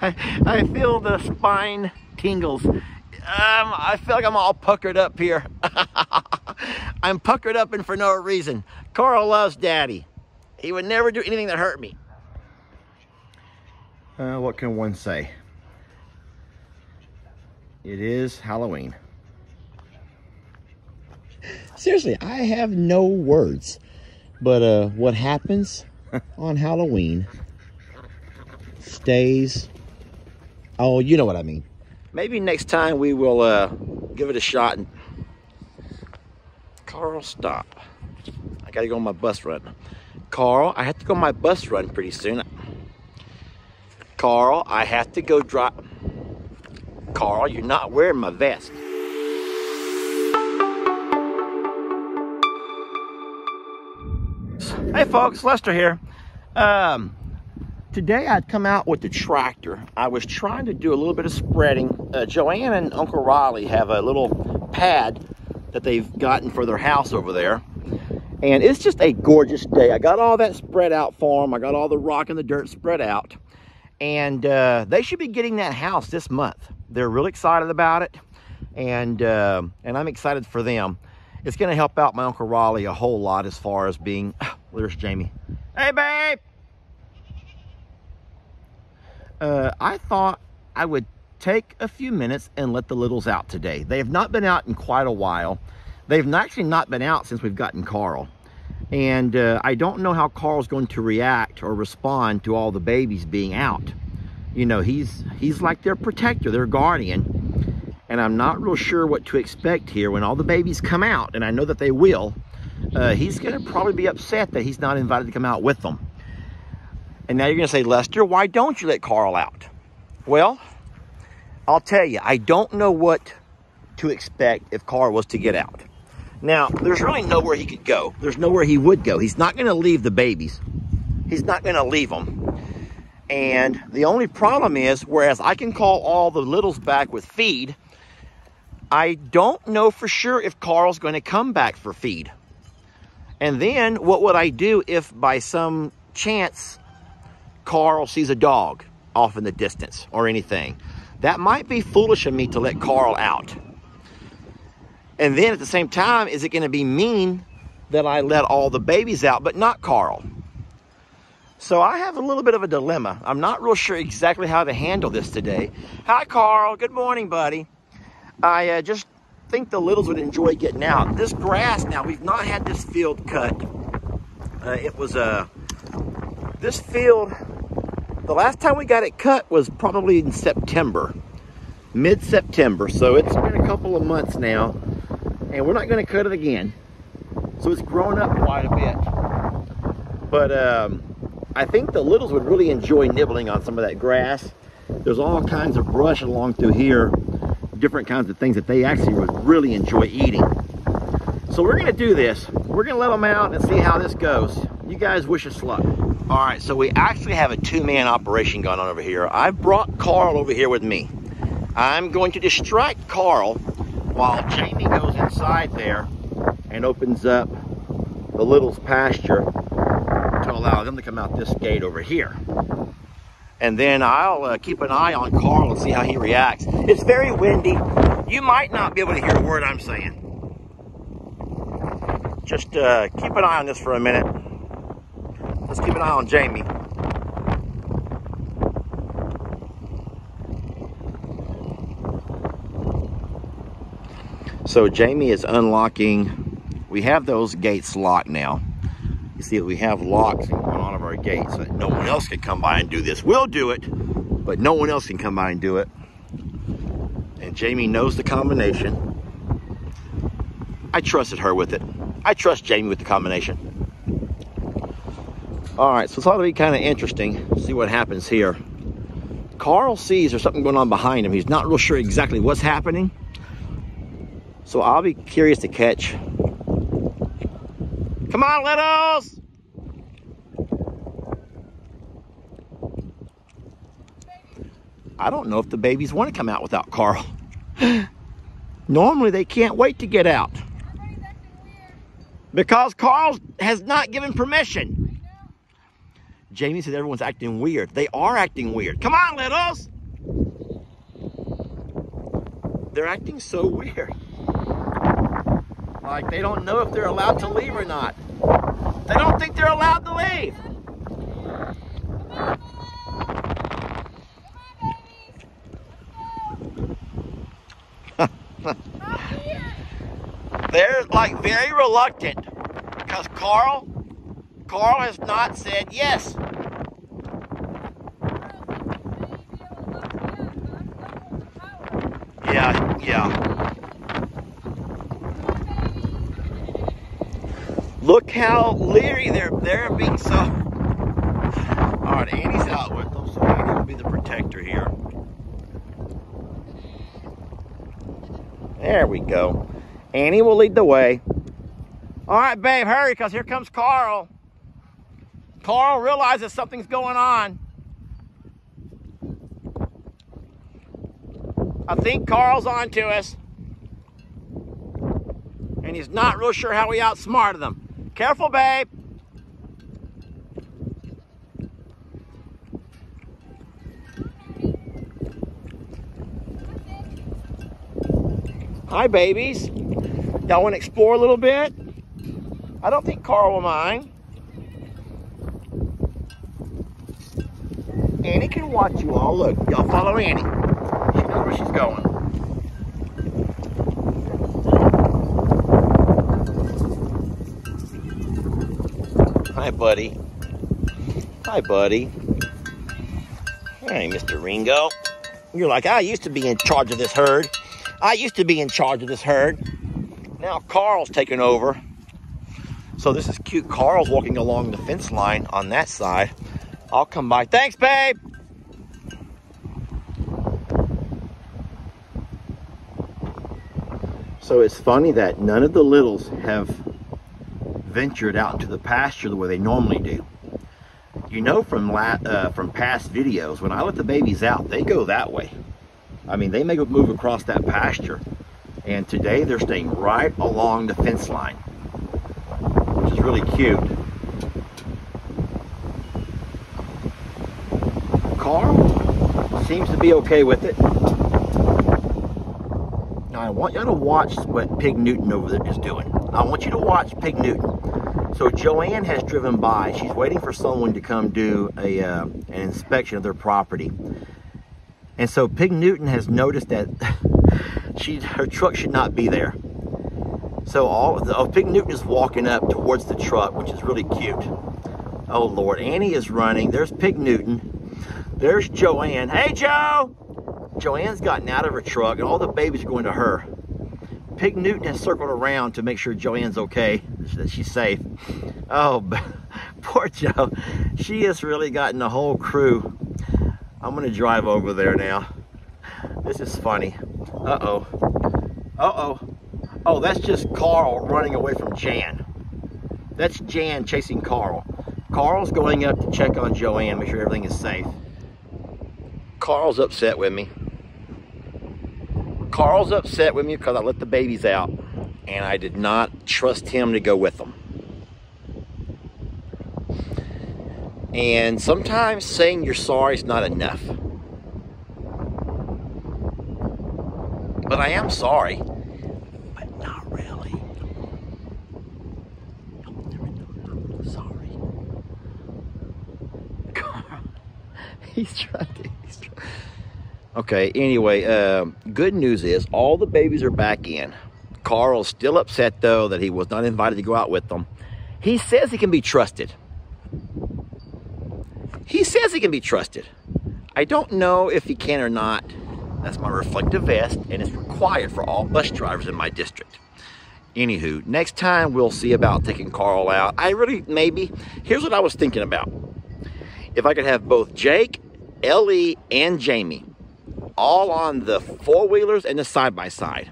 I feel the spine tingles. I feel like I'm all puckered up here. I'm puckered up and for no reason. Carl loves Daddy. He would never do anything that hurt me. What can one say? It is Halloween. Seriously, I have no words. But what happens on Halloween stays. Oh, you know what I mean. Maybe next time we will give it a shot. And Carl, stop. I gotta go on my bus run. Carl, I have to go on my bus run pretty soon. Carl, I have to go drop. Carl, you're not wearing my vest. Hey folks, Lester here. Today I'd come out with the tractor. I was trying to do a little bit of spreading. Joanne and Uncle Riley have a little pad that they've gotten for their house over there. And it's just a gorgeous day. I got all that spread out for them. I got all the rock and the dirt spread out. And they should be getting that house this month. They're really excited about it. And I'm excited for them. It's going to help out my Uncle Raleigh a whole lot as far as being... There's Jamie. Hey, babe! I thought I would take a few minutes and let the littles out today. They have not been out in quite a while. They've actually not been out since we've gotten Carl. And I don't know how Carl's going to react or respond to all the babies being out. You know, he's like their protector, their guardian. And I'm not real sure what to expect here when all the babies come out. And I know that they will. He's going to probably be upset that he's not invited to come out with them. And now you're going to say, Lester, why don't you let Carl out? Well, I'll tell you, I don't know what to expect if Carl was to get out. Now, there's really nowhere he could go. There's nowhere he would go. He's not going to leave the babies. He's not going to leave them. And the only problem is, whereas I can call all the littles back with feed, I don't know for sure if Carl's going to come back for feed. And then what would I do if by some chance Carl sees a dog off in the distance or anything? That might be foolish of me to let Carl out. And then at the same time, is it going to be mean that I let all the babies out but not Carl? So I have a little bit of a dilemma. I'm not real sure exactly how to handle this today. Hi, Carl. Good morning, buddy. I just think the littles would enjoy getting out. This grass now, we've not had this field cut. This field, the last time we got it cut was probably in September, mid-September. So it's been a couple of months now, and we're not going to cut it again. So it's grown up quite a bit. But I think the littles would really enjoy nibbling on some of that grass. There's all kinds of brush along through here, different kinds of things that they actually would really enjoy eating. So we're going to do this. We're going to let them out and see how this goes. You guys wish us luck. All right, so we actually have a two-man operation going on over here. I've brought Carl over here with me. I'm going to distract Carl while Jamie goes inside there and opens up the littles' pasture to allow them to come out this gate over here. And then I'll keep an eye on Carl and see how he reacts. It's very windy. You might not be able to hear a word I'm saying. Just keep an eye on this for a minute. Let's keep an eye on Jamie. So Jamie is unlocking. We have those gates locked now. You see that we have locks on all of our gates so that no one else can come by and do this. We'll do it, but no one else can come by and do it. And Jamie knows the combination. I trusted her with it. I trust Jamie with the combination. All right, so it's ought to be kind of interesting. See what happens here. Carl sees there's something going on behind him. He's not real sure exactly what's happening. So I'll be curious to catch. Come on, littles! I don't know if the babies want to come out without Carl. Normally they can't wait to get out. Because Carl has not given permission. Jamie said everyone's acting weird. They are acting weird. Come on, littles. They're acting so weird. Like they don't know if they're allowed to leave or not. They don't think they're allowed to leave. They're like very reluctant because Carl has not said yes. Yeah. Look how leery they're being so. All right, Annie's out with them, so Annie will be the protector here. There we go. Annie will lead the way. All right, babe, hurry, because here comes Carl. Carl realizes something's going on. I think Carl's on to us. And he's not real sure how we outsmarted them. Careful, babe. Hi, babies. Y'all want to explore a little bit? I don't think Carl will mind. Annie can watch you all. Look, y'all follow Annie. She knows where she's going. Hi, buddy. Hi, buddy. Hey, Mr. Ringo. You're like, I used to be in charge of this herd. I used to be in charge of this herd. Now Carl's taken over. So this is cute. Carl's walking along the fence line on that side. I'll come by. Thanks, babe. So it's funny that none of the littles have ventured out into the pasture the way they normally do. You know from past videos, when I let the babies out, they go that way. I mean, they may move across that pasture. And today they're staying right along the fence line, which is really cute. Carl seems to be okay with it. Now I want you to watch what Pig Newton over there is doing. I want you to watch Pig Newton. So Joanne has driven by. She's waiting for someone to come do an inspection of their property. And so Pig Newton has noticed that her truck should not be there. So Pig Newton is walking up towards the truck, which is really cute. Oh Lord, Annie is running. There's Pig Newton. There's Joanne. Hey, Joe! Joanne's gotten out of her truck and all the babies are going to her. Pig Newton has circled around to make sure Joanne's okay, that she's safe. Oh, poor Joe. She has really gotten the whole crew. I'm gonna drive over there now. This is funny. Uh-oh. Uh-oh. Oh, that's just Carl running away from Jan. That's Jan chasing Carl. Carl's going up to check on Joanne, make sure everything is safe. Carl's upset with me. Carl's upset with me because I let the babies out and I did not trust him to go with them. And sometimes saying you're sorry is not enough. But I am sorry, but not really. Sorry. Carl, he's trying to. Okay, anyway, good news is all the babies are back in. Carl's still upset, though, that he was not invited to go out with them. He says he can be trusted. He says he can be trusted. I don't know if he can or not. That's my reflective vest, and it's required for all bus drivers in my district. Anywho, next time we'll see about taking Carl out. Here's what I was thinking about. If I could have both Jake, Ellie, and Jamie all on the four-wheelers and the side-by-side.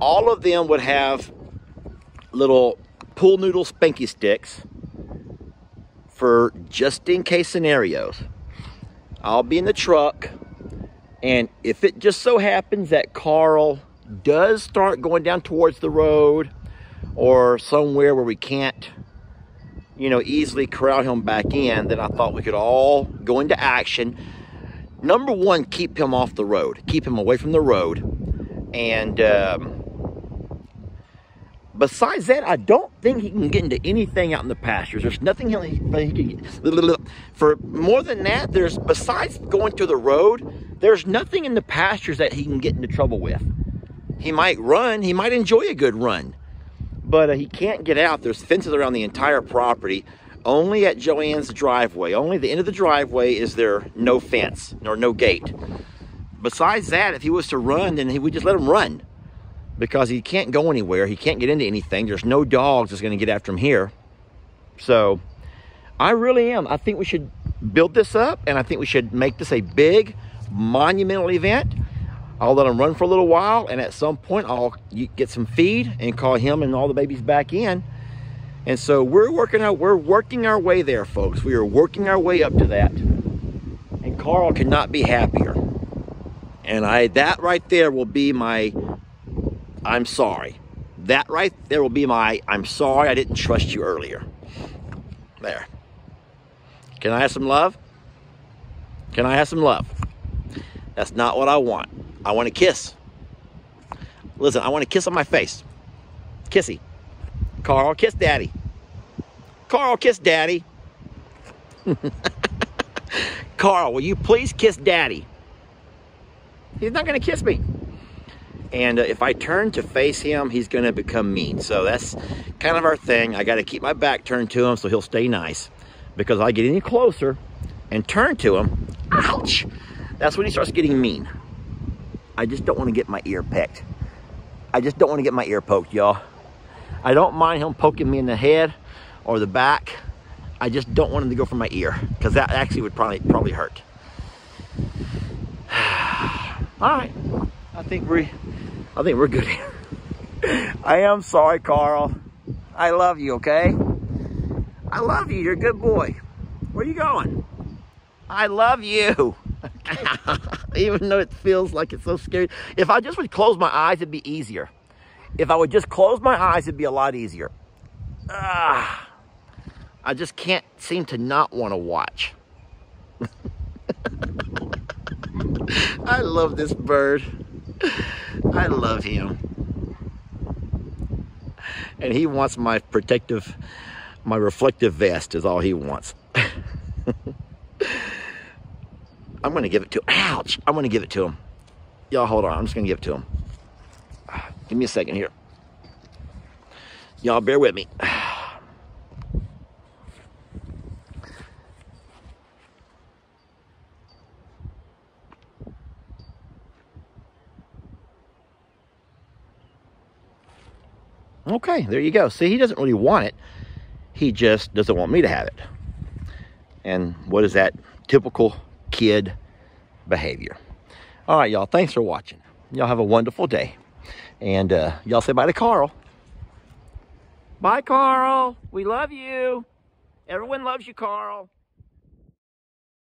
All of them would have little pool noodle spanky sticks for just in case scenarios. I'll be in the truck, and if it just so happens that Carl does start going down towards the road or somewhere where we can't, you know, easily corral him back in, then I thought we could all go into action. Number one, keep him off the road. Keep him away from the road. And besides that, I don't think he can get into anything out in the pastures. There's nothing he can get. For more than that, besides going to the road, there's nothing in the pastures that he can get into trouble with. He might run. He might enjoy a good run. But he can't get out. There's fences around the entire property. Only at Joanne's driveway. Only the end of the driveway is there no fence or no gate. Besides that, if he was to run, then we just let him run. Because he can't go anywhere. He can't get into anything. There's no dogs that's going to get after him here. So, I really am. I think we should build this up. And I think we should make this a big, monumental event. I'll let him run for a little while, and at some point I'll get some feed and call him and all the babies back in. And so we're working our way there, folks. We are working our way up to that. And Carl cannot be happier. And that right there will be my I'm sorry. That right there will be my I'm sorry I didn't trust you earlier. There. Can I have some love? Can I have some love? That's not what I want. I want a kiss. Listen, I want a kiss on my face. Kissy. Carl, kiss daddy. Carl, kiss daddy. Carl, will you please kiss daddy? He's not going to kiss me. And if I turn to face him, he's going to become mean. So that's kind of our thing. I got to keep my back turned to him so he'll stay nice. Because if I get any closer and turn to him, ouch, that's when he starts getting mean. I just don't want to get my ear pecked. I just don't want to get my ear poked, y'all. I don't mind him poking me in the head or the back. I just don't want him to go for my ear, because that actually would probably hurt. All right, I think we're good here. I am sorry, Carl. I love you, okay? I love you. You're a good boy. Where are you going? I love you. Even though it feels like it's so scary. If I just would close my eyes, it'd be easier. If I would just close my eyes, it'd be a lot easier. I just can't seem to not want to watch. I love this bird. I love him. And he wants my reflective vest is all he wants. I'm going to give it to him. Ouch! I'm going to give it to him. Y'all hold on. I'm just going to give it to him. Give me a second here. Y'all bear with me. Okay, there you go. See, he doesn't really want it. He just doesn't want me to have it. And what is that? Typical kid behavior. All right, y'all. Thanks for watching. Y'all have a wonderful day. And y'all say bye to Carl. Bye, Carl. We love you. Everyone loves you, Carl.